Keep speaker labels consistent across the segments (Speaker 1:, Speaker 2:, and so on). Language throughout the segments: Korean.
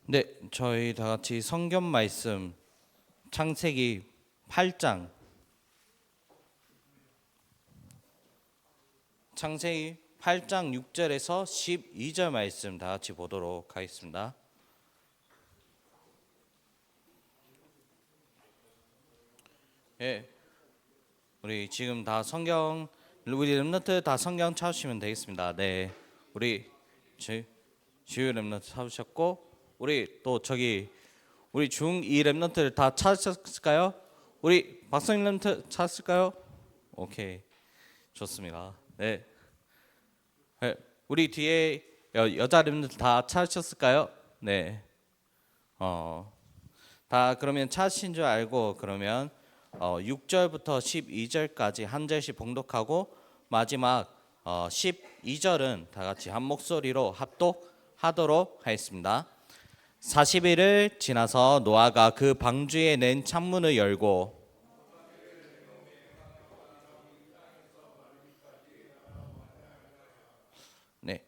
Speaker 1: 네, 저희 다 같이 성경 말씀 창세기 8장 창세기 8장 6절에서 12절 말씀 다 같이 보도록 하겠습니다. 예, 우리 지금 다 성경 우리 랩런트 다 성경 찾으시면 되겠습니다. 네, 우리 주요 랩런트 찾으셨고 우리 또 저기 우리 중2 랩런트를 다 찾으셨을까요? 우리 박성인 랩런트 찾았을까요? 오케이, 좋습니다. 네, 네, 우리 뒤에 여자 랩런트 다 찾으셨을까요? 네, 다 그러면 찾으신 줄 알고 그러면 6절부터 12절까지 한 절씩 봉독하고 마지막 12절은 다 같이 한 목소리로 합독하도록 하겠습니다. 40일을 지나서 노아가 그 방주에 낸 창문을 열고 네,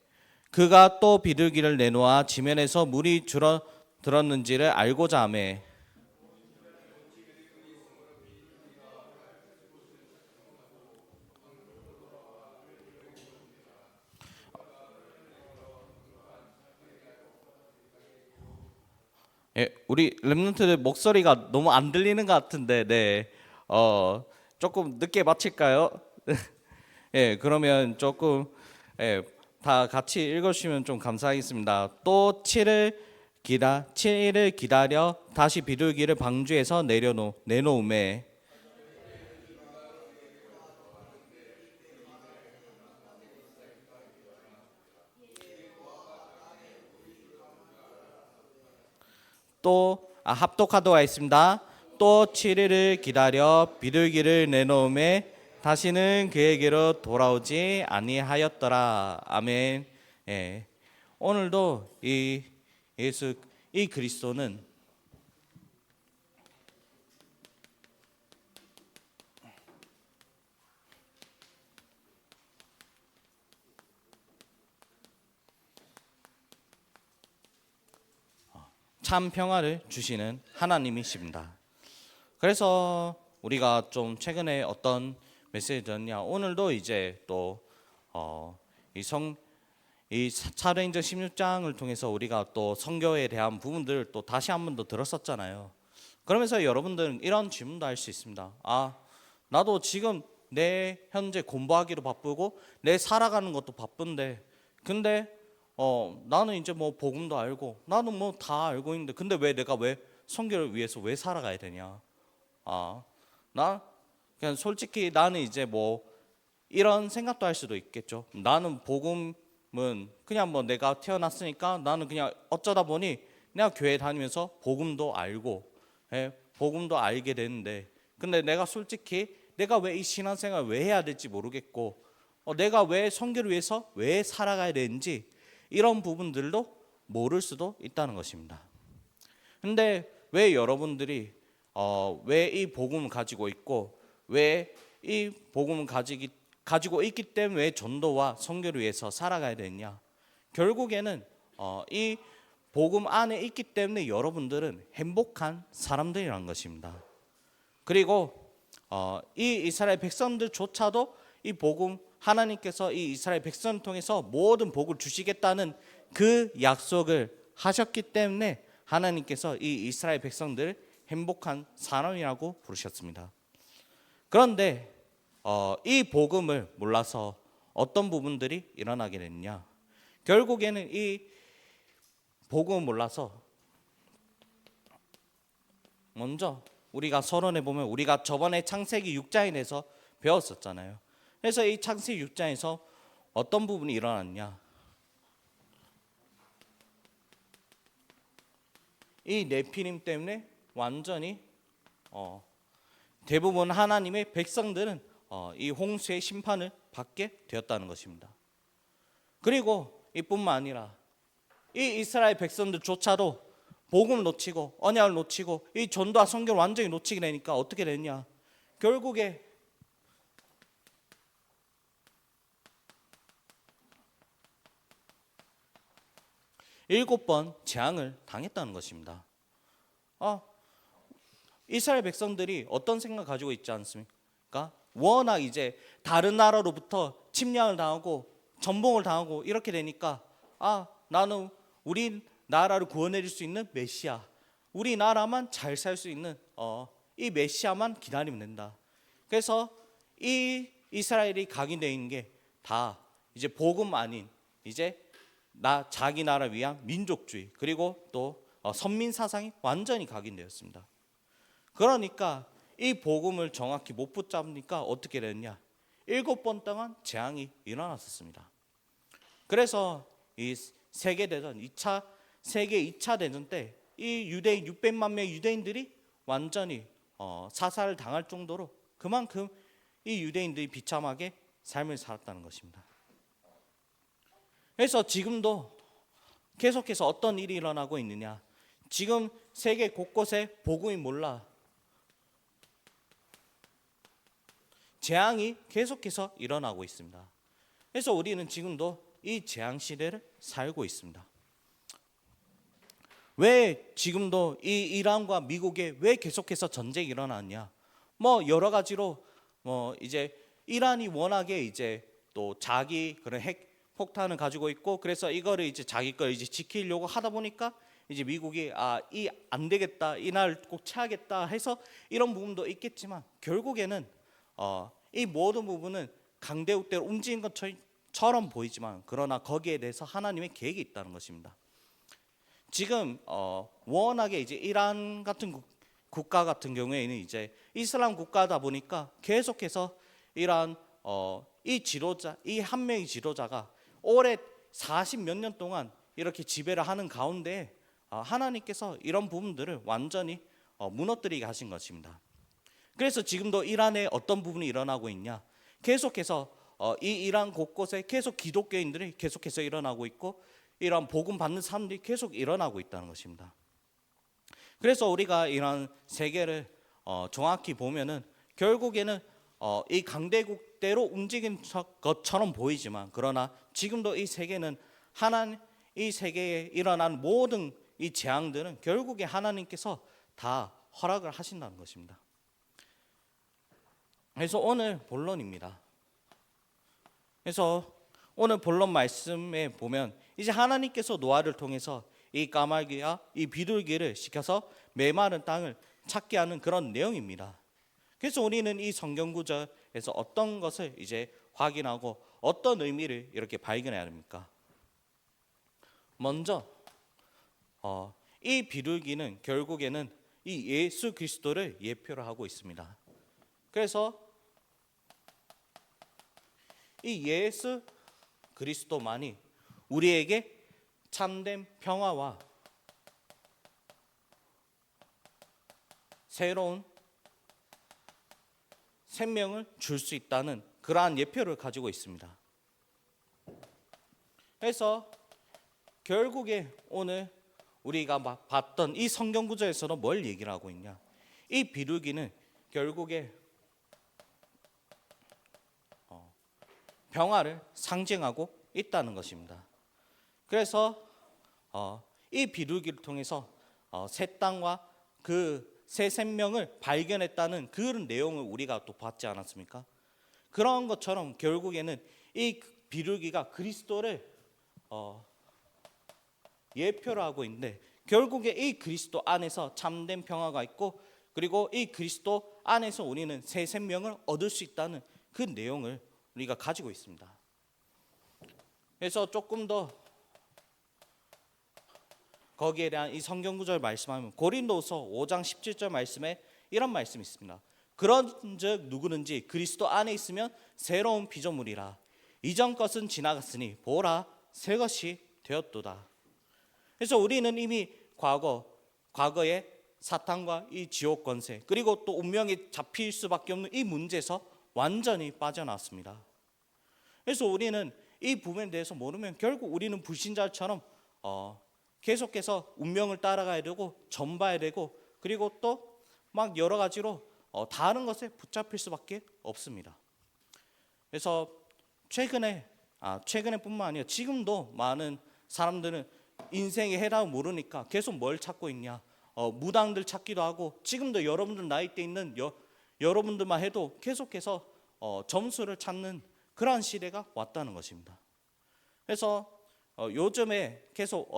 Speaker 1: 그가 또 비둘기를 내놓아 지면에서 물이 줄어들었는지를 알고자 하매 예, 우리 랩런트들 목소리가 너무 안 들리는 것 같은데, 네, 조금 늦게 마칠까요? 예, 그러면 조금 다 같이 읽어주시면 좀 감사하겠습니다. 또 7일 기다려 다시 비둘기를 방주에서 내놓음에 또 합독하도록 하겠습니다. 또 7일을 기다려 비둘기를 내놓음에 다시는 그에게로 돌아오지 아니하였더라. 아멘. 예. 오늘도 이 그리스도는 참 평화를 주시는 하나님이십니다. 그래서 우리가 좀 최근에 어떤 메시지 들었냐? 오늘도 이제 또이 사도행전 16장을 통해서 우리가 또 선교에 대한 부분들을 또 다시 한 번 더 들었었잖아요. 그러면서 여러분들은 이런 질문도 할 수 있습니다. 나도 지금 내 현재 공부하기도 바쁘고 내 살아가는 것도 바쁜데 근데 나는 이제 뭐 복음도 알고 나는 뭐 다 알고 있는데 근데 왜 내가 왜 선교를 위해서 왜 살아가야 되냐? 나 그냥 솔직히 나는 이제 뭐 이런 생각도 할 수도 있겠죠. 나는 복음은 그냥 뭐 내가 태어났으니까 나는 그냥 어쩌다 보니 내가 교회 다니면서 복음도 알고 복음도 알게 되는데 근데 내가 솔직히 내가 왜 이 신앙생활 왜 해야 될지 모르겠고 내가 왜 선교를 위해서 왜 살아가야 되는지 이런 부분들도 모를 수도 있다는 것입니다. 근데 왜 여러분들이 왜 이 복음을 가지고 있고 왜 이 복음을 가지고 있기 때문에 왜 전도와 선교를 위해서 살아가야 되느냐? 결국에는 이 복음 안에 있기 때문에 여러분들은 행복한 사람들이라는 것입니다. 그리고 이 이스라엘 백성들조차도 이 복음 하나님께서 이 이스라엘 백성을 통해서 모든 복을 주시겠다는 그 약속을 하셨기 때문에 하나님께서 이 이스라엘 백성들을 행복한 사람이라고 부르셨습니다. 그런데 이 복음을 몰라서 어떤 부분들이 일어나게 됐냐? 결국에는 이 복음을 몰라서 먼저 우리가 서론에 보면 우리가 저번에 창세기 6장에 대해서 배웠었잖아요. 그래서 이 창세기 6장에서 어떤 부분이 일어났냐? 이 네피림 때문에 완전히 대부분 하나님의 백성들은 이 홍수의 심판을 받게 되었다는 것입니다. 그리고 이뿐만 아니라 이 이스라엘 백성들조차도 복음을 놓치고 언약을 놓치고 이 전도와 선교를 완전히 놓치게 되니까 어떻게 됐냐? 결국에 7번 재앙을 당했다는 것입니다. 이스라엘 백성들이 어떤 생각 가지고 있지 않습니까? 워낙 이제 다른 나라로부터 침략을 당하고 전봉을 당하고 이렇게 되니까 나는 우리 나라를 구원해 줄 수 있는 메시아, 우리 나라만 잘 살 수 있는 이 메시아만 기다리면 된다. 그래서 이 이스라엘이 각인되어 있는 게 다 이제 복음 아닌 이제 자기 나라 위한 민족주의, 그리고 또 선민 사상이 완전히 각인되었습니다. 그러니까 이 복음을 정확히 못 붙잡으니까 어떻게 됐냐? 7번 동안 재앙이 일어났었습니다. 그래서 이 세계대전 2차 세계 2차 대전 때 이 유대인 600만 명의 유대인들이 완전히 사살을 당할 정도로 그만큼 이 유대인들이 비참하게 삶을 살았다는 것입니다. 그래서 지금도 계속해서 어떤 일이 일어나고 있느냐? 지금 세계 곳곳에 복음이 몰라 재앙이 계속해서 일어나고 있습니다. 그래서 우리는 지금도 이 재앙 시대를 살고 있습니다. 왜 지금도 이 이란과 미국에 왜 계속해서 전쟁이 일어났냐? 여러 가지로 이제 이란이 워낙에 이제 또 자기 그런 핵 폭탄을 가지고 있고, 그래서 이거를 이제 자기 걸 이제 지키려고 하다 보니까 이제 미국이 이 안 되겠다, 이날 꼭 채하겠다 해서 이런 부분도 있겠지만, 결국에는 이 모든 부분은 강대국대로 움직인 것처럼 보이지만, 그러나 거기에 대해서 하나님의 계획이 있다는 것입니다. 지금 워낙에 이제 이란 같은 국가 같은 경우에는 이제 이슬람 국가다 보니까 계속해서 이란 이 지도자, 이 한 명의 지도자가 올해 40 몇 년 동안 이렇게 지배를 하는 가운데 하나님께서 이런 부분들을 완전히 무너뜨리게 하신 것입니다. 그래서 지금도 이란에 어떤 부분이 일어나고 있냐? 계속해서 이 이란 곳곳에 계속 기독교인들이 계속해서 일어나고 있고, 이런 복음 받는 사람들이 계속 일어나고 있다는 것입니다. 그래서 우리가 이런 세계를 정확히 보면은 결국에는 이 강대국대로 움직인 것처럼 보이지만, 그러나 지금도 이 세계는 이 세계에 일어난 모든 이 재앙들은 결국에 하나님께서 다 허락을 하신다는 것입니다. 그래서 오늘 본론입니다. 그래서 오늘 본론 말씀에 보면 이제 하나님께서 노아를 통해서 이 까마귀와 이 비둘기를 시켜서 메마른 땅을 찾게 하는 그런 내용입니다. 그래서 우리는 이 성경 구절에서 어떤 것을 이제 확인하고 어떤 의미를 이렇게 발견해야 합니까? 먼저 이 비둘기는 결국에는 이 예수 그리스도를 예표를 하고 있습니다. 그래서 이 예수 그리스도만이 우리에게 참된 평화와 새로운 생명을 줄 수 있다는 그러한 예표를 가지고 있습니다. 그래서 결국에 오늘 우리가 봤던 이 성경 구절에서는 뭘 얘기를 하고 있냐? 이 비둘기는 결국에 평화를 상징하고 있다는 것입니다. 그래서 이 비둘기를 통해서 새 땅과 그 새 생명을 발견했다는 그런 내용을 우리가 또 봤지 않았습니까? 그런 것처럼 결국에는 이 비둘기가 그리스도를 예표를 하고 있는데, 결국에 이 그리스도 안에서 참된 평화가 있고, 그리고 이 그리스도 안에서 우리는 새 생명을 얻을 수 있다는 그 내용을 우리가 가지고 있습니다. 그래서 조금 더 거기에 대한 이 성경 구절 말씀하면 고린도서 5장 17절 말씀에 이런 말씀이 있습니다. 그런즉 누구든지 그리스도 안에 있으면 새로운 피조물이라. 이전 것은 지나갔으니 보라 새 것이 되었도다. 그래서 우리는 이미 과거에 사탄과 이 지옥 권세, 그리고 또 운명에 잡힐 수밖에 없는 이 문제에서 완전히 빠져나왔습니다. 그래서 우리는 이 부분에 대해서 모르면 결국 우리는 불신자처럼 계속해서 운명을 따라가야 되고 전봐야 되고, 그리고 또 막 여러 가지로 다른 것에 붙잡힐 수밖에 없습니다. 그래서 최근에뿐만 아니라 지금도 많은 사람들은 인생의 해답을 모르니까 계속 뭘 찾고 있냐? 무당들 찾기도 하고, 지금도 여러분들 나이대 있는 여러분들만 해도 계속해서 점수를 찾는 그러한 시대가 왔다는 것입니다. 그래서 요즘에 계속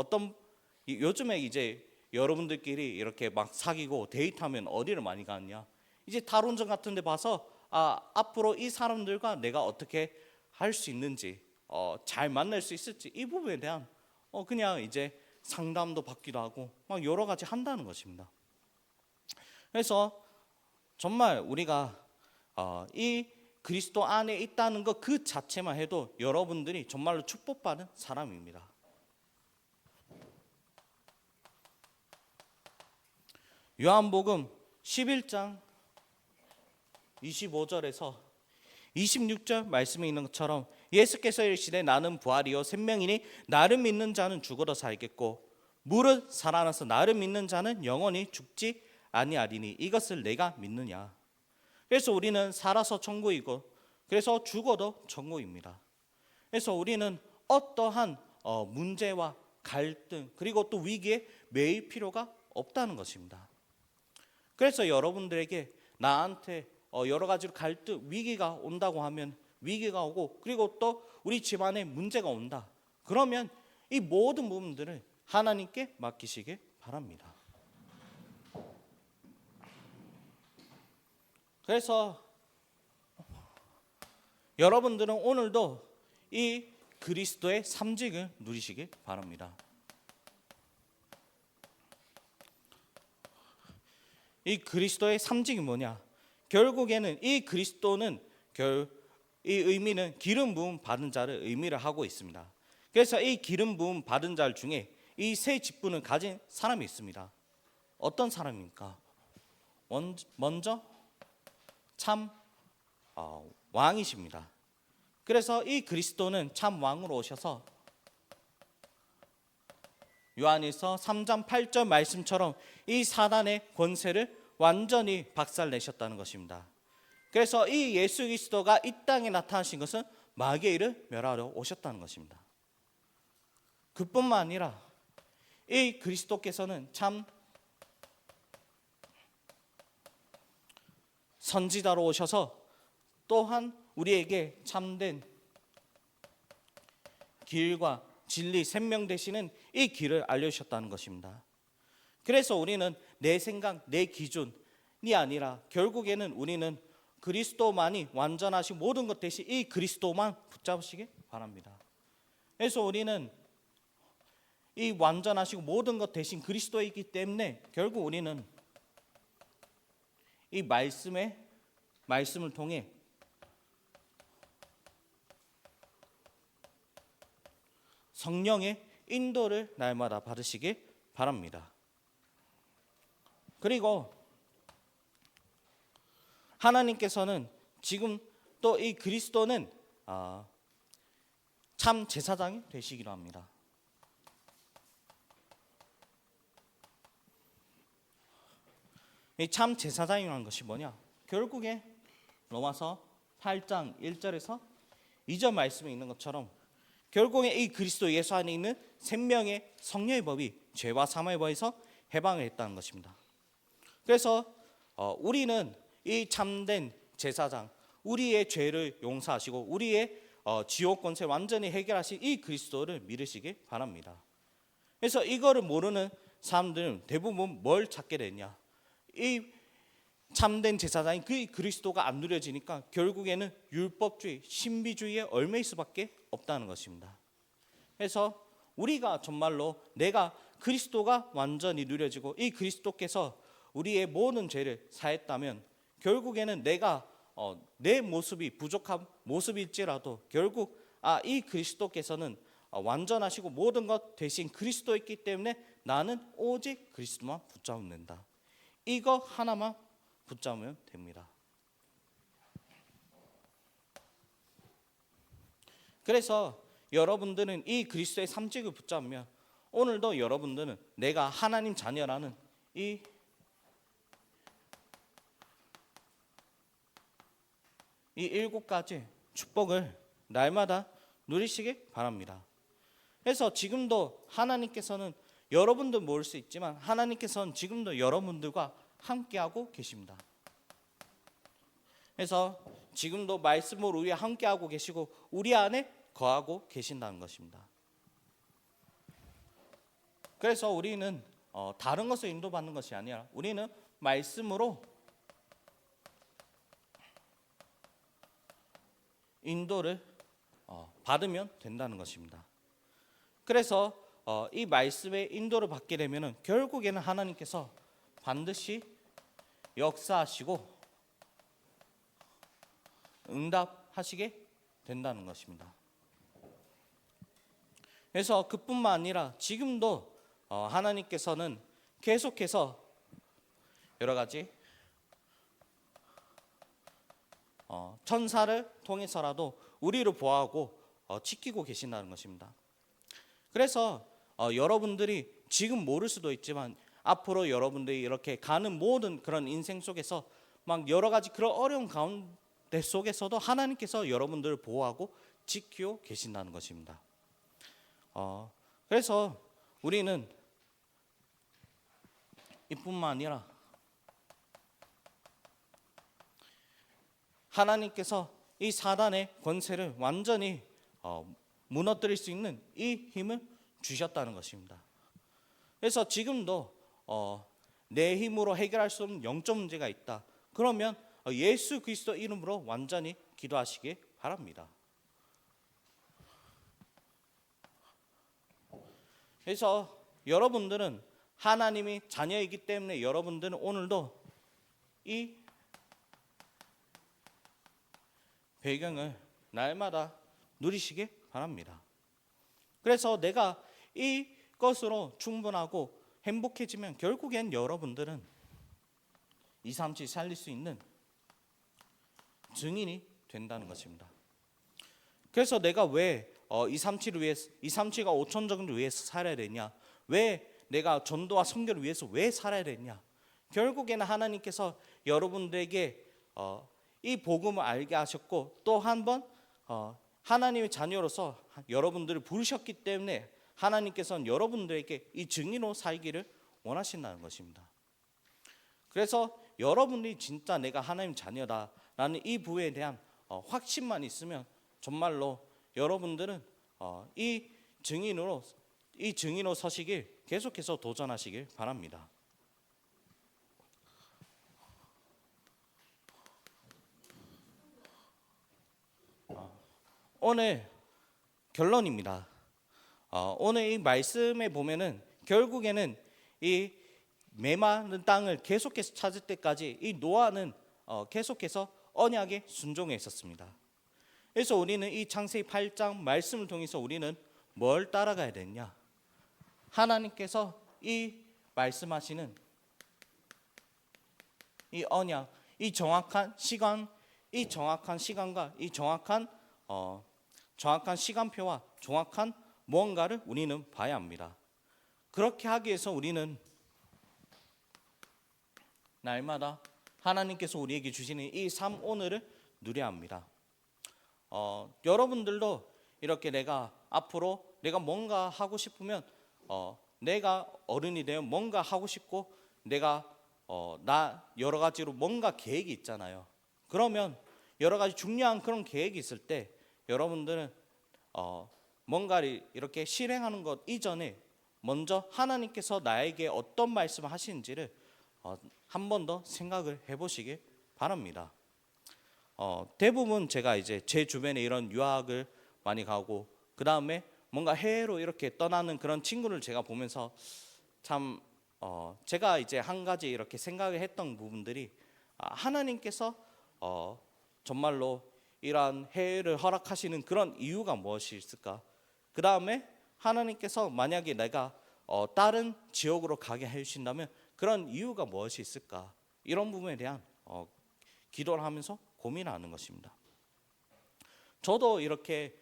Speaker 1: 요즘에 이제 여러분들끼리 이렇게 막 사귀고 데이트하면 어디를 많이 가느냐? 이제 탈원전 같은 데 봐서 앞으로 이 사람들과 내가 어떻게 할 수 있는지, 잘 만날 수 있을지, 이 부분에 대한 그냥 이제 상담도 받기도 하고 막 여러 가지 한다는 것입니다. 그래서 정말 우리가 이 그리스도 안에 있다는 것 그 자체만 해도 여러분들이 정말로 축복받은 사람입니다. 요한복음 11장 25절에서 26절 말씀에 있는 것처럼 예수께서 이르시되 나는 부활이요 생명이니 나를 믿는 자는 죽어도 살겠고 무릇 살아나서 나를 믿는 자는 영원히 죽지 아니하리니 이것을 내가 믿느냐. 그래서 우리는 살아서 천국이고 그래서 죽어도 천국입니다. 그래서 우리는 어떠한 문제와 갈등 그리고 또 위기에 매일 필요가 없다는 것입니다. 그래서 여러분들에게 나한테 여러 가지로 갈등 위기가 온다고 하면 위기가 오고 그리고 또 우리 집안에 문제가 온다. 그러면 이 모든 부분들을 하나님께 맡기시길 바랍니다. 그래서 여러분들은 오늘도 이 그리스도의 삼직을 누리시길 바랍니다. 이 그리스도의 삼직이 뭐냐? 결국에는 이 그리스도는 이 의미는 기름 부음 받은 자를 의미를 하고 있습니다. 그래서 이 기름 부음 받은 자 중에 이 세 직분을 가진 사람이 있습니다. 어떤 사람입니까? 먼저 참 왕이십니다. 그래서 이 그리스도는 참 왕으로 오셔서 요한일서 3장 8절 말씀처럼 이 사단의 권세를 완전히 박살내셨다는 것입니다. 그래서 이 예수 그리스도가 이 땅에 나타나신 것은 마귀를 멸하러 오셨다는 것입니다. 그뿐만 아니라 이 그리스도께서는 참 선지자로 오셔서 또한 우리에게 참된 길과 진리, 생명 되시는 이 길을 알려주셨다는 것입니다. 그래서 우리는 내 생각, 내 기준이 아니라 결국에는 우리는 그리스도만이 완전하신 모든 것 대신 이 그리스도만 붙잡으시기 바랍니다. 그래서 우리는 이 완전하시고 모든 것 대신 그리스도이기 때문에 결국 우리는 이 말씀을 통해 성령의 인도를 날마다 받으시길 바랍니다. 그리고 하나님께서는 지금 또 이 그리스도는 참 제사장이 되시기로 합니다. 이 참 제사장이라는 것이 뭐냐? 결국에 로마서 8장 1절에서 2절 말씀에 있는 것처럼 결국에 이 그리스도 예수 안에 있는 생명의 성령의 법이 죄와 사망의 법에서 해방을 했다는 것입니다. 그래서 우리는 이 참된 제사장, 우리의 죄를 용서하시고 우리의 지옥 권세 완전히 해결하신 이 그리스도를 믿으시길 바랍니다. 그래서 이거를 모르는 사람들은 대부분 뭘 찾게 되냐? 이 참된 제사장인 그 그리스도가 안 누려지니까 결국에는 율법주의, 신비주의에 얽매일 수밖에 없다는 것입니다. 그래서 우리가 정말로 내가 그리스도가 완전히 누려지고 이 그리스도께서 우리의 모든 죄를 사했다면 결국에는 내가 내 모습이 부족한 모습일지라도 결국 이 그리스도께서는 완전하시고 모든 것 대신 그리스도였기 때문에 나는 오직 그리스도만 붙잡으면 된다. 이거 하나만 붙잡으면 됩니다. 그래서 여러분들은 이 그리스도의 삼직을 붙잡으면 오늘도 여러분들은 내가 하나님 자녀라는 이 일곱 가지 축복을 날마다 누리시길 바랍니다. 그래서 지금도 하나님께서는 여러분들 모를 수 있지만 하나님께서는 지금도 여러분들과 함께하고 계십니다. 그래서 지금도 말씀으로 우리 함께하고 계시고 우리 안에 거하고 계신다는 것입니다. 그래서 우리는 다른 것을 인도받는 것이 아니라 우리는 말씀으로 인도를 받으면 된다는 것입니다. 그래서 이 말씀의 인도를 받게 되면 결국에는 하나님께서 반드시 역사하시고 응답하시게 된다는 것입니다. 그래서 그뿐만 아니라 지금도 하나님께서는 계속해서 여러 가지 천사를 통해서라도 우리를 보호하고 지키고 계신다는 것입니다. 그래서 여러분들이 지금 모를 수도 있지만 앞으로 여러분들이 이렇게 가는 모든 그런 인생 속에서 막 여러 가지 그런 어려운 가운데 속에서도 하나님께서 여러분들을 보호하고 지키고 계신다는 것입니다. 그래서 우리는 이뿐만 아니라 하나님께서 이 사단의 권세를 완전히 무너뜨릴 수 있는 이 힘을 주셨다는 것입니다. 그래서 지금도 내 힘으로 해결할 수 없는 영적 문제가 있다. 그러면 예수 그리스도 이름으로 완전히 기도하시기 바랍니다. 그래서 여러분들은 하나님이 자녀이기 때문에 여러분들은 오늘도 이 배경을 날마다 누리시기 바랍니다. 그래서 내가 이것으로 충분하고 행복해지면 결국엔 여러분들은 237 살릴 수 있는 증인이 된다는 것입니다. 그래서 내가 왜 237을 위해서 237과 5천 정도를 위해서 살아야 되냐? 왜 내가 전도와 선교를 위해서 왜 살아야 되냐? 결국에는 하나님께서 여러분들에게 이 복음을 알게 하셨고 또 한 번 하나님의 자녀로서 여러분들을 부르셨기 때문에 하나님께서는 여러분들에게 이 증인으로 살기를 원하신다는 것입니다. 그래서 여러분이 진짜 내가 하나님 자녀다라는 이 부분에 대한 확신만 있으면 정말로 여러분들은 이 증인으로 서시길 계속해서 도전하시길 바랍니다. 오늘 결론입니다. 오늘 이 말씀에 보면은 결국에는 이 메마른 땅을 계속해서 찾을 때까지 이 노아는 계속해서 언약에 순종해 있었습니다. 그래서 우리는 이 창세기 8장 말씀을 통해서 우리는 뭘 따라가야 되냐? 하나님께서 이 말씀하시는 이 언약, 이 정확한 시간과 이 정확한 시간표와 정확한 무언가를 우리는 봐야 합니다. 그렇게 하기 위해서 우리는 날마다 하나님께서 우리에게 주시는 이 삶 오늘을 누려야 합니다. 여러분들도 이렇게 내가 앞으로 내가 뭔가 하고 싶으면 내가 어른이 되면 뭔가 하고 싶고 내가 나 여러 가지로 뭔가 계획이 있잖아요. 그러면 여러 가지 중요한 그런 계획이 있을 때 여러분들은 뭔가를 이렇게 실행하는 것 이전에 먼저 하나님께서 나에게 어떤 말씀을 하시는지를 한 번 더 생각을 해보시길 바랍니다. 대부분 제가 이제 제 주변에 이런 유학을 많이 가고 그 다음에 뭔가 해외로 이렇게 떠나는 그런 친구를 제가 보면서 참 제가 이제 한 가지 이렇게 생각을 했던 부분들이 하나님께서 정말로 이러한 해외를 허락하시는 그런 이유가 무엇이 있을까? 그 다음에 하나님께서 만약에 내가 다른 지역으로 가게 해주신다면 그런 이유가 무엇이 있을까? 이런 부분에 대한 기도를 하면서 고민하는 것입니다. 저도 이렇게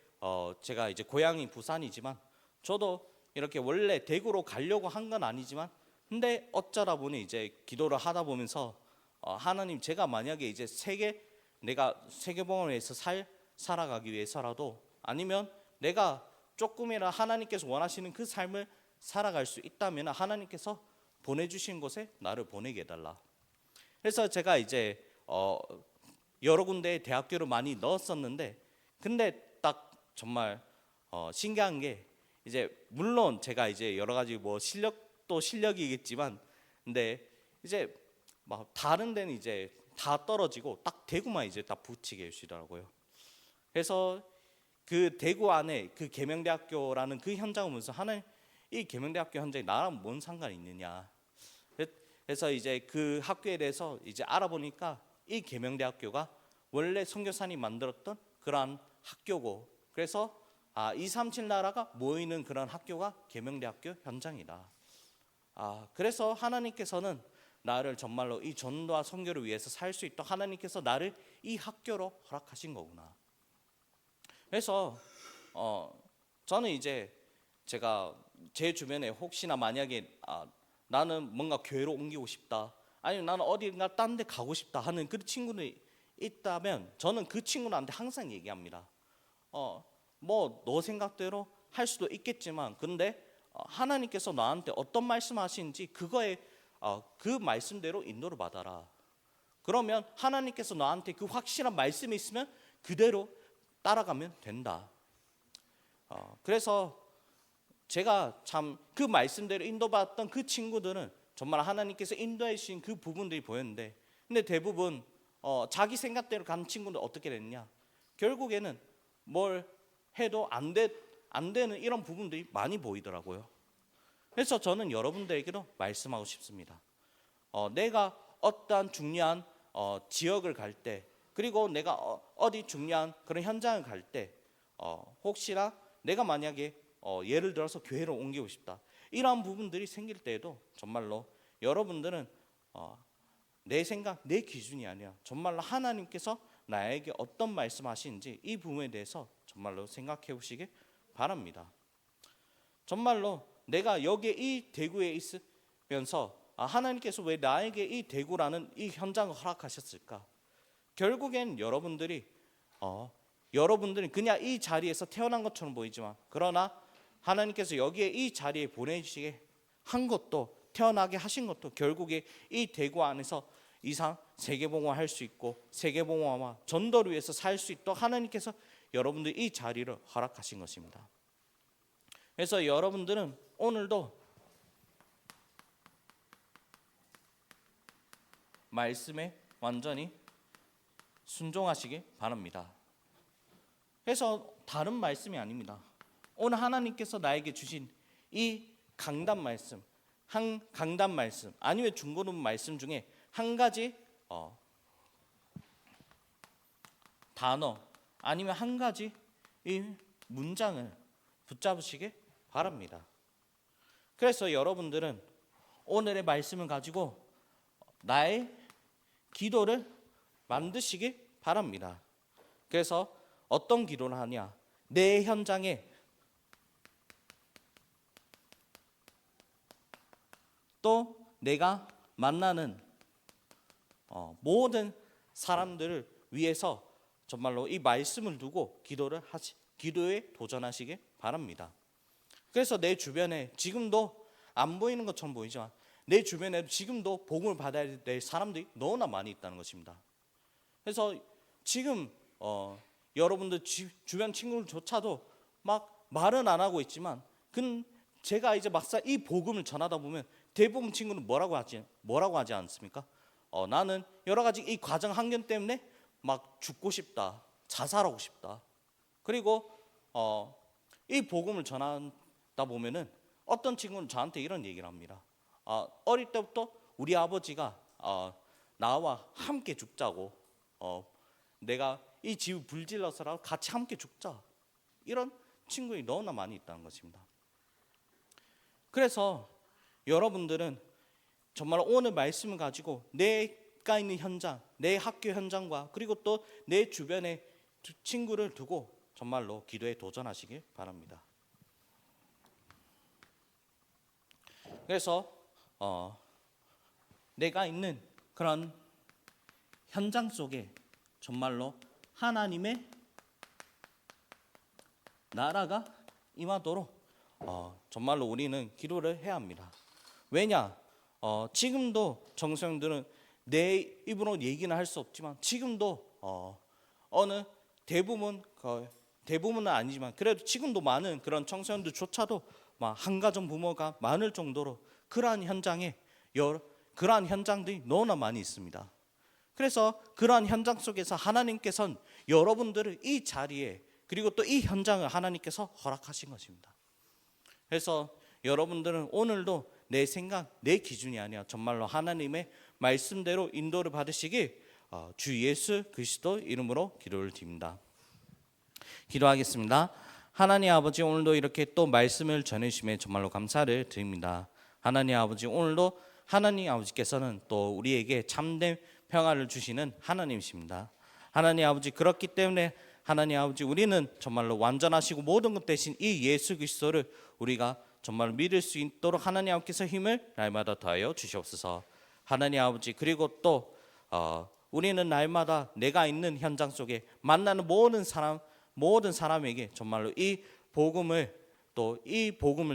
Speaker 1: 제가 이제 고향이 부산이지만 저도 이렇게 원래 대구로 가려고 한 건 아니지만 근데 어쩌다 보니 이제 기도를 하다 보면서 하나님 제가 만약에 이제 내가 세계복음을 위해서 살아가기 위해서라도 아니면 내가 조금이라 하나님께서 원하시는 그 삶을 살아갈 수 있다면 하나님께서 보내주신 곳에 나를 보내게 해달라. 그래서 제가 이제 여러 군데 대학교를 많이 넣었었는데, 근데 딱 정말 신기한 게, 이제 물론 제가 이제 여러 가지 뭐 실력도 실력이겠지만, 근데 이제 막 다른 데는 이제 다 떨어지고 딱 대구만 이제 딱 붙이게 해주시더라고요. 그래서 그 대구 안에 그 계명대학교라는 그 현장을 보면서 하나님, 이 계명대학교 현장이 나랑 뭔 상관이 있느냐. 그래서 이제 그 학교에 대해서 이제 알아보니까 이 계명대학교가 원래 선교사님이 만들었던 그러한 학교고, 그래서 237 나라가 모이는 그런 학교가 계명대학교 현장이다. 그래서 하나님께서는 나를 정말로 이 전도와 선교를 위해서 살 수 있도록 하나님께서 나를 이 학교로 허락하신 거구나. 그래서 저는 이제 제가 제 주변에 혹시나 만약에 나는 뭔가 교회로 옮기고 싶다, 아니면 나는 어딘가 딴 데 가고 싶다 하는 그 친구들이 있다면, 저는 그 친구한테 항상 얘기합니다. 뭐 너 생각대로 할 수도 있겠지만, 근데 하나님께서 나한테 어떤 말씀하시는지 그거에 그 말씀대로 인도를 받아라. 그러면 하나님께서 나한테 그 확실한 말씀이 있으면 그대로 따라가면 된다. 그래서 제가 참 그 말씀대로 인도받았던 그 친구들은 정말 하나님께서 인도해 주신 그 부분들이 보였는데, 근데 대부분 자기 생각대로 가는 친구는 어떻게 됐냐, 결국에는 뭘 해도 안 되는 이런 부분들이 많이 보이더라고요. 그래서 저는 여러분들에게도 말씀하고 싶습니다. 내가 어떠한 중요한 지역을 갈 때, 그리고 내가 어디 중요한 그런 현장을 갈 때, 혹시나 내가 만약에 예를 들어서 교회를 옮기고 싶다, 이러한 부분들이 생길 때에도 정말로 여러분들은 내 생각, 내 기준이 아니라 정말로 하나님께서 나에게 어떤 말씀하시는지 이 부분에 대해서 정말로 생각해 보시기 바랍니다. 정말로 내가 여기에 이 대구에 있으면서 하나님께서 왜 나에게 이 대구라는 이 현장을 허락하셨을까? 결국엔 여러분들이 그냥 이 자리에서 태어난 것처럼 보이지만, 그러나 하나님께서 여기에 이 자리에 보내주시게 한 것도, 태어나게 하신 것도 결국에 이 대구 안에서 이상 세계봉헌 할 수 있고 세계봉헌과 전도를 위해서 살 수 있도록 하나님께서 여러분들 이 자리를 허락하신 것입니다. 그래서 여러분들은 오늘도 말씀에 완전히 순종하시기 바랍니다. 그래서 다른 말씀이 아닙니다. 오늘 하나님께서 나에게 주신 이 강단 말씀, 한 강단 말씀, 아니면 중고등 말씀 중에 한 가지 단어, 아니면 한 가지 이 문장을 붙잡으시기 바랍니다. 그래서 여러분들은 오늘의 말씀을 가지고 나의 기도를 만드시기 바랍니다. 그래서 어떤 기도를 하냐, 내 현장에 또 내가 만나는 모든 사람들을 위해서 정말로 이 말씀을 두고 기도에 도전하시기 바랍니다. 그래서 내 주변에 지금도 안 보이는 것처럼 보이지만 내 주변에 지금도 복음을 받아야 될 사람들이 너무나 많이 있다는 것입니다. 그래서 지금 여러분들 주변 친구들조차도 막 말은 안 하고 있지만, 제가 이제 막상 이 복음을 전하다 보면 대부분 친구는 뭐라고 하지 않습니까? 나는 여러 가지 이 과정 환경 때문에 막 죽고 싶다, 자살하고 싶다. 그리고 이 복음을 전하다 보면은 어떤 친구는 저한테 이런 얘기를 합니다. 어릴 때부터 우리 아버지가 나와 함께 죽자고, 내가 이 집 불질러서라도 같이 함께 죽자, 이런 친구들이 너무나 많이 있다는 것입니다. 그래서 여러분들은 정말 오늘 말씀을 가지고 내가 있는 현장, 내 학교 현장과 그리고 또 내 주변의 친구를 두고 정말로 기도에 도전하시길 바랍니다. 그래서 내가 있는 그런 현장 속에 정말로 하나님의 나라가 임하도록 정말로 우리는 기도를 해야 합니다. 왜냐? 지금도 청소년들은 내 입으로 얘기는 할 수 없지만 지금도 어느 대부분은 아니지만 그래도 지금도 많은 그런 청소년들조차도 막 한가정 부모가 많을 정도로 그러한 현장들이 너무나 많이 있습니다. 그래서 그러한 현장 속에서 하나님께서는 여러분들을 이 자리에 그리고 또 이 현장을 하나님께서 허락하신 것입니다. 그래서 여러분들은 오늘도 내 생각, 내 기준이 아니라 정말로 하나님의 말씀대로 인도를 받으시길 주 예수 그리스도 이름으로 기도를 드립니다. 기도하겠습니다. 하나님 아버지, 오늘도 이렇게 또 말씀을 전해주심에 정말로 감사를 드립니다. 하나님 아버지, 오늘도 하나님 아버지께서는 또 우리에게 참된 평화를 주시는 하나님이십니다. 하나님 아버지, 그렇기 때문에 하나님 아버지, 우리는 정말로 완전하시고 모든 것 대신 이 예수 그리스도를 우리가 정말 믿을 수 있도록 하나님 아버지께서 힘을 날마다 더하여 주시옵소서. 하나님 아버지, 그리고 또 우리는 날마다 내가 있는 현장 속에 만나는 모든 사람에게 정말로 이 복음을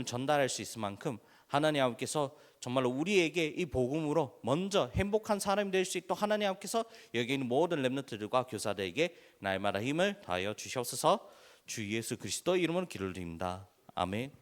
Speaker 1: 전달할 수 있을 만큼 하나님 아버지께서 정말로 우리에게 이 복음으로 먼저 행복한 사람이 될 수 있도록 하나님 아버지께서 여기 있는 모든 렘넌트들과 교사들에게 날마다 힘을 더하여 주시옵소서. 주 예수 그리스도 이름으로 기도를 드립니다. 아멘.